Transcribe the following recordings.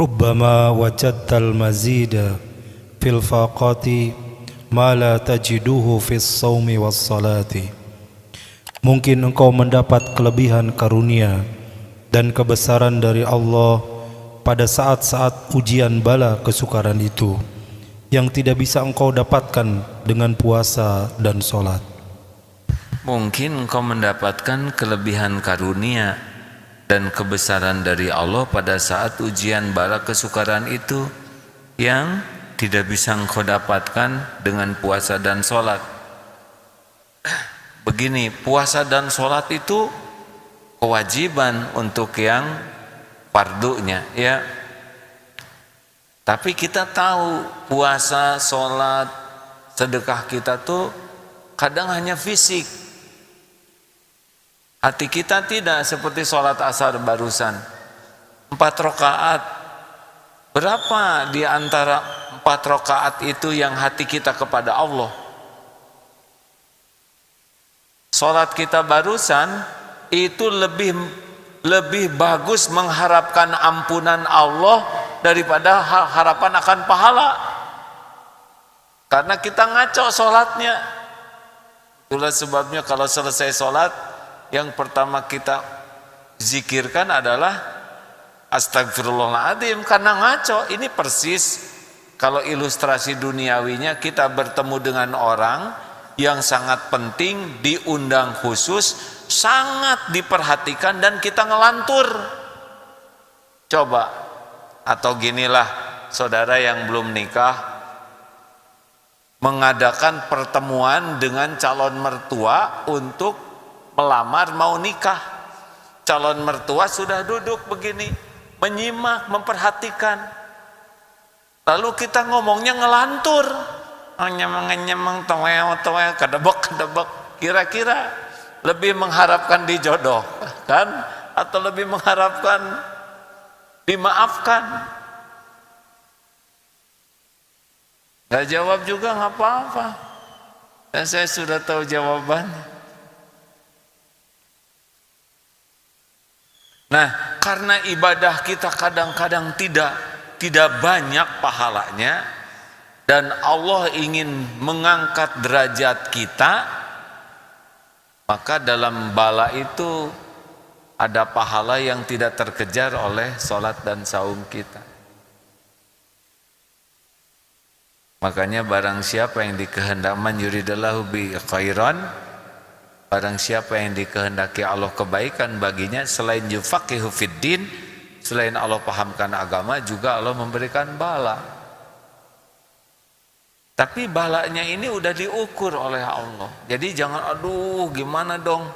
ربما وجدت المزيد في الفاقات ما لا تجده في الصوم والصلاة. Mungkin engkau mendapat kelebihan karunia dan kebesaran dari Allah pada saat-saat ujian bala kesukaran itu yang tidak bisa engkau dapatkan dengan puasa dan sholat. Mungkin engkau mendapatkan kelebihan karunia dan kebesaran dari Allah pada saat ujian bala kesukaran itu yang tidak bisa engkau dapatkan dengan puasa dan sholat. Begini, puasa dan sholat itu kewajiban untuk yang fardunya, ya. Tapi kita tahu puasa, sholat, sedekah kita tuh kadang hanya fisik. Hati kita tidak, seperti sholat asar barusan 4 rakaat. Berapa di antara 4 rakaat itu yang hati kita kepada Allah? Sholat kita barusan itu lebih bagus mengharapkan ampunan Allah daripada harapan akan pahala, karena kita ngaco sholatnya. Itulah sebabnya kalau selesai sholat yang pertama kita zikirkan adalah astagfirullahaladzim, karena ngaco. Ini persis kalau ilustrasi duniawinya, kita bertemu dengan orang yang sangat penting, diundang khusus, sangat diperhatikan, dan kita ngelantur. Coba, atau ginilah, saudara yang belum nikah mengadakan pertemuan dengan calon mertua untuk melamar mau nikah. Calon mertua sudah duduk begini, menyimak, memperhatikan, lalu kita ngomongnya ngelantur, nyemang toel kadebek, kira-kira lebih mengharapkan dijodoh kan, atau lebih mengharapkan dimaafkan? Gak jawab juga nggak apa-apa, dan saya sudah tahu jawabannya. Nah, karena ibadah kita kadang-kadang tidak banyak pahalanya, dan Allah ingin mengangkat derajat kita, maka dalam bala itu ada pahala yang tidak terkejar oleh sholat dan saum kita. Makanya barang siapa yang dikehendaki, man yuridallahu bi khairan, barang siapa yang dikehendaki Allah kebaikan baginya, selain yufaqihu fiddin, selain Allah pahamkan agama, juga Allah memberikan bala. Tapi balanya ini udah diukur oleh Allah. Jadi jangan, aduh gimana dong,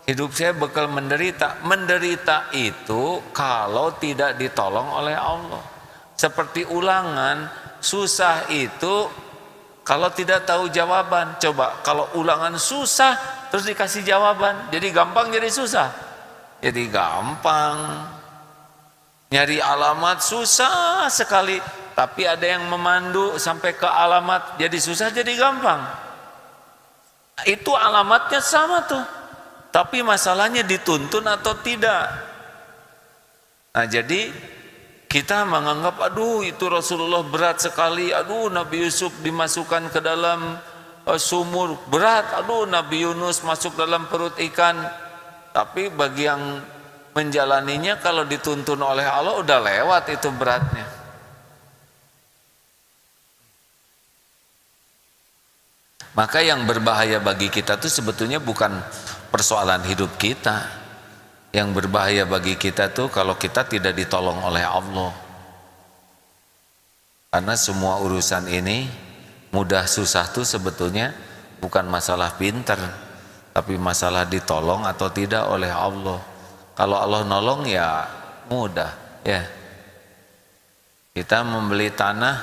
hidup saya bakal menderita. Menderita itu kalau tidak ditolong oleh Allah. Seperti ulangan, susah itu kalau tidak tahu jawaban. Coba kalau ulangan susah terus dikasih jawaban, jadi gampang jadi susah? Jadi gampang. Nyari alamat susah sekali, tapi ada yang memandu sampai ke alamat, jadi susah jadi gampang. Itu alamatnya sama tuh, tapi masalahnya dituntun atau tidak. Nah, jadi kita menganggap, aduh itu Rasulullah berat sekali, aduh Nabi Yusuf dimasukkan ke dalam sumur berat, aduh Nabi Yunus masuk dalam perut ikan. Tapi bagi yang menjalaninya, kalau dituntun oleh Allah udah lewat itu beratnya. Maka yang berbahaya bagi kita itu sebetulnya bukan persoalan hidup kita. Yang berbahaya bagi kita tuh kalau kita tidak ditolong oleh Allah. Karena semua urusan ini mudah susah tuh sebetulnya bukan masalah pinter, tapi masalah ditolong atau tidak oleh Allah. Kalau Allah nolong ya mudah, ya. Kita membeli tanah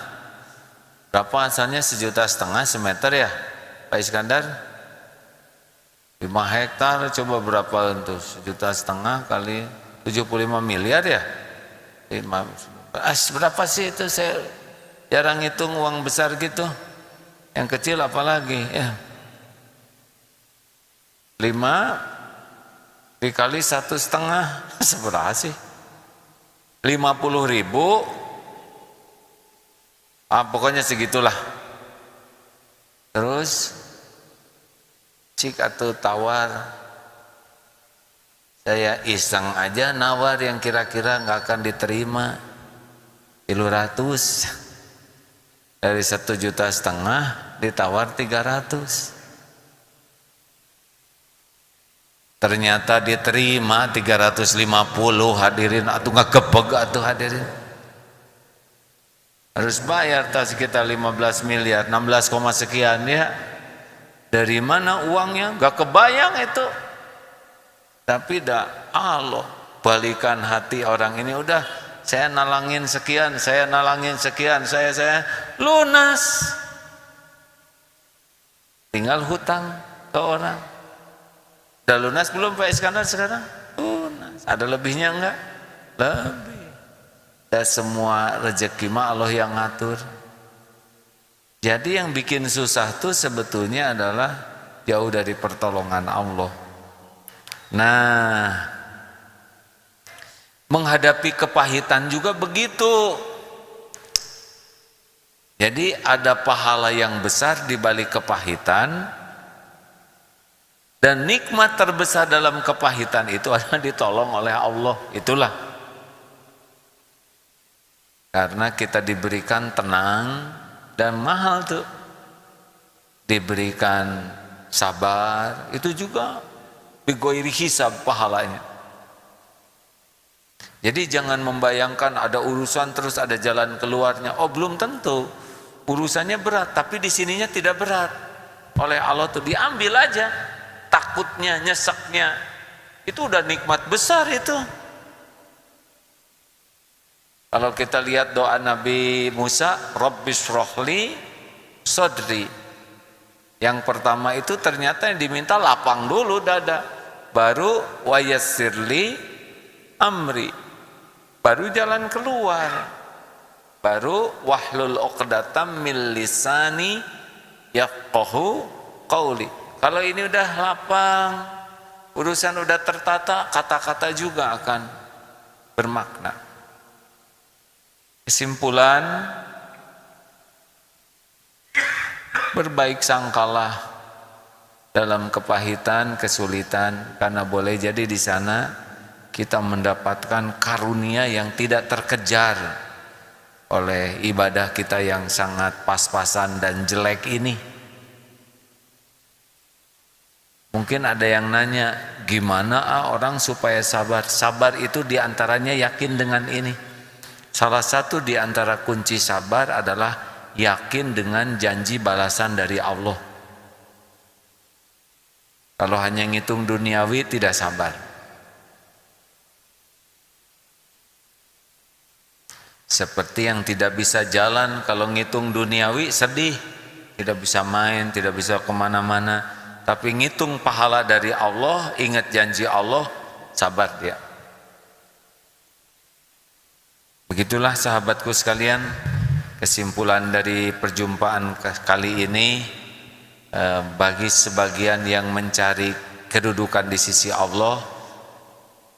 berapa asalnya, 1,5 juta semeter ya Pak Iskandar? 5 hektar coba berapa untuk 1,5 juta kali 75 miliar ya? Berapa sih itu, saya jarang hitung uang besar gitu. Yang kecil apalagi ya. 5 dikali 1,5 seberapa sih? 50.000 Pokoknya segitulah. Terus cik atau tawar, saya iseng aja nawar yang kira-kira nggak akan diterima 300. Dari 1,5 juta ditawar 300. Ternyata diterima 350. Hadirin, atuh nggak kepeg atuh hadirin. Harus bayar sekitar 15 miliar, 16, sekian ya. Dari mana uangnya? Gak kebayang itu. Tapi Allah balikan hati orang ini. Udah, saya nalangin sekian, saya lunas. Tinggal hutang ke orang. Udah lunas belum Pak Iskandar sekarang? Lunas. Ada lebihnya enggak? Lebih. Dan semua rezeki mah Allah yang ngatur. Jadi yang bikin susah tuh sebetulnya adalah jauh dari pertolongan Allah. Nah, menghadapi kepahitan juga begitu. Jadi ada pahala yang besar di balik kepahitan, dan nikmat terbesar dalam kepahitan itu adalah ditolong oleh Allah. Itulah. Karena kita diberikan tenang dan mahal tuh. Diberikan sabar, itu juga bigoiri hisab pahalanya. Jadi jangan membayangkan ada urusan terus ada jalan keluarnya. Oh, belum tentu. Urusannya berat, tapi di sininya tidak berat. Oleh Allah tuh diambil aja. Takutnya, nyeseknya. Itu udah nikmat besar itu. Kalau kita lihat doa Nabi Musa, Rabbishrahli sadri. Yang pertama itu ternyata yang diminta lapang dulu dada. Baru wayassirli amri. Baru jalan keluar. Baru wahlul uqdatam min lisani yafqahu qauli. Kalau ini udah lapang, urusan udah tertata, kata-kata juga akan bermakna. Kesimpulan, berbaik sangkalah dalam kepahitan, kesulitan, karena boleh jadi di sana kita mendapatkan karunia yang tidak terkejar oleh ibadah kita yang sangat pas-pasan dan jelek ini. Mungkin ada yang nanya, gimana orang supaya sabar? Sabar itu diantaranya yakin dengan ini. Salah satu di antara kunci sabar adalah yakin dengan janji balasan dari Allah. Kalau hanya ngitung duniawi tidak sabar. Seperti yang tidak bisa jalan kalau ngitung duniawi sedih. Tidak bisa main, tidak bisa kemana-mana. Tapi ngitung pahala dari Allah, ingat janji Allah, sabar dia. Begitulah sahabatku sekalian, kesimpulan dari perjumpaan kali ini, bagi sebagian yang mencari kedudukan di sisi Allah,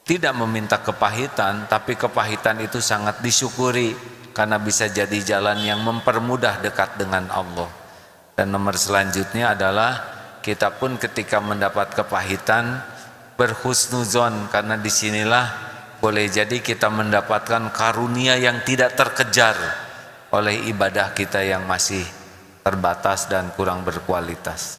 tidak meminta kepahitan, tapi kepahitan itu sangat disyukuri karena bisa jadi jalan yang mempermudah dekat dengan Allah. Dan nomor selanjutnya adalah kita pun ketika mendapat kepahitan berhusnuzon, karena disinilah boleh jadi kita mendapatkan karunia yang tidak terkejar oleh ibadah kita yang masih terbatas dan kurang berkualitas.